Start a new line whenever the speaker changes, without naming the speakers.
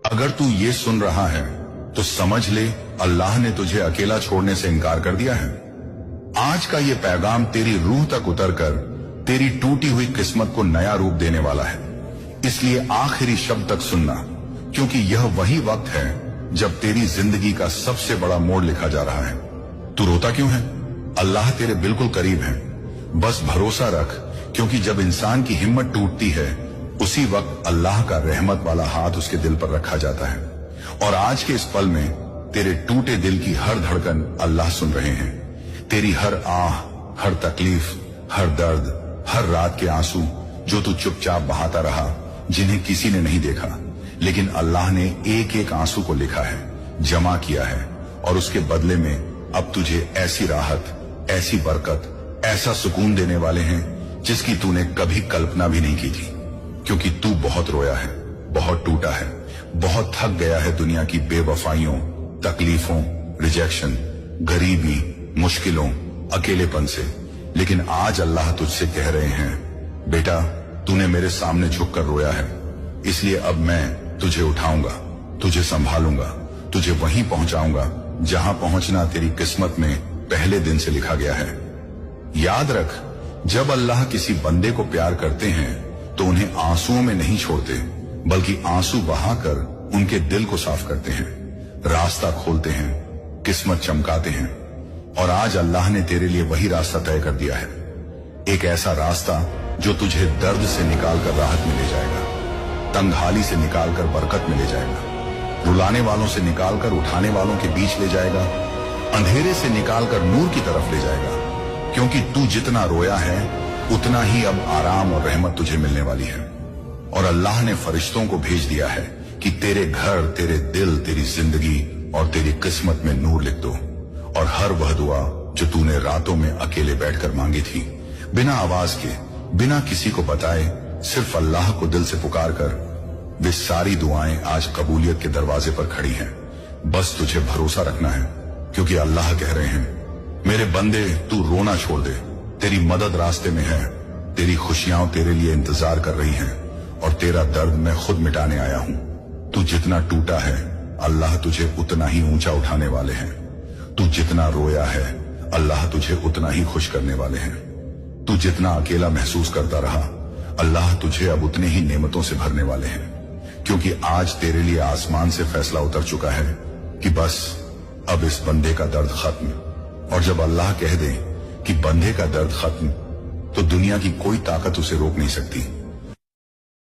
अगर तू ये सुन रहा है तो समझ ले अल्लाह ने तुझे अकेला छोड़ने से इनकार कर दिया है। आज का ये पैगाम तेरी रूह तक उतरकर तेरी टूटी हुई किस्मत को नया रूप देने वाला है। इसलिए आखिरी शब्द तक सुनना, क्योंकि यह वही वक्त है जब तेरी जिंदगी का सबसे बड़ा मोड़ लिखा जा रहा है। तू रोता क्यों है? अल्लाह तेरे बिल्कुल करीब है, बस भरोसा रख, क्योंकि जब इंसान की हिम्मत टूटती है उसी वक्त अल्लाह का रहमत वाला हाथ उसके दिल पर रखा जाता है। और आज के इस पल में तेरे टूटे दिल की हर धड़कन अल्लाह सुन रहे हैं। तेरी हर आह, हर तकलीफ, हर दर्द, हर रात के आंसू जो तू चुपचाप बहाता रहा, जिन्हें किसी ने नहीं देखा, लेकिन अल्लाह ने एक एक आंसू को लिखा है, जमा किया है, और उसके बदले में अब तुझे ऐसी राहत, ऐसी बरकत, ऐसा सुकून देने वाले हैं जिसकी तूने कभी कल्पना भी नहीं की थी। क्योंकि तू बहुत रोया है, बहुत टूटा है, बहुत थक गया है दुनिया की बेवफाइयों, तकलीफों, रिजेक्शन, गरीबी, मुश्किलों, अकेलेपन से। लेकिन आज अल्लाह तुझसे कह रहे हैं, बेटा तूने मेरे सामने झुककर रोया है, इसलिए अब मैं तुझे उठाऊंगा, तुझे संभालूंगा, तुझे वहीं पहुंचाऊंगा जहां पहुंचना तेरी किस्मत में पहले दिन से लिखा गया है। याद रख, जब अल्लाह किसी बंदे को प्यार करते हैं तो उन्हें आंसुओं में नहीं छोड़ते, बल्कि आंसू बहाकर उनके दिल को साफ करते हैं, रास्ता खोलते हैं, किस्मत चमकाते हैं। और आज अल्लाह ने तेरे लिए वही रास्ता तय कर दिया है, एक ऐसा रास्ता जो तुझे दर्द से निकालकर राहत में ले जाएगा, तंगहाली से निकालकर बरकत में ले जाएगा, रुलाने वालों से निकालकर उठाने वालों के बीच ले जाएगा, अंधेरे से निकालकर नूर की तरफ ले जाएगा। क्योंकि तू जितना रोया है उतना ही अब आराम और रहमत तुझे मिलने वाली है। और अल्लाह ने फरिश्तों को भेज दिया है कि तेरे घर, तेरे दिल, तेरी जिंदगी और तेरी किस्मत में नूर लिख दो। और हर वह दुआ जो तूने रातों में अकेले बैठकर मांगी थी, बिना आवाज के, बिना किसी को बताए, सिर्फ अल्लाह को दिल से पुकार कर, वे सारी दुआएं आज कबूलियत के दरवाजे पर खड़ी हैं। बस तुझे भरोसा रखना है, क्योंकि अल्लाह कह रहे हैं, मेरे बंदे तू रोना छोड़ दे, तेरी मदद रास्ते में है, तेरी खुशियां तेरे लिए इंतजार कर रही हैं, और तेरा दर्द मैं खुद मिटाने आया हूं। तू जितना टूटा है अल्लाह तुझे उतना ही ऊंचा उठाने वाले हैं। तू जितना रोया है अल्लाह तुझे उतना ही खुश करने वाले हैं। तू जितना अकेला महसूस करता रहा अल्लाह तुझे अब उतने ही नेमतों से भरने वाले हैं। क्योंकि आज तेरे लिए आसमान से फैसला उतर चुका है कि बस अब इस बंदे का दर्द खत्म। और जब अल्लाह कह दे कि बंदे का दर्द खत्म, तो दुनिया की कोई ताकत उसे रोक नहीं सकती।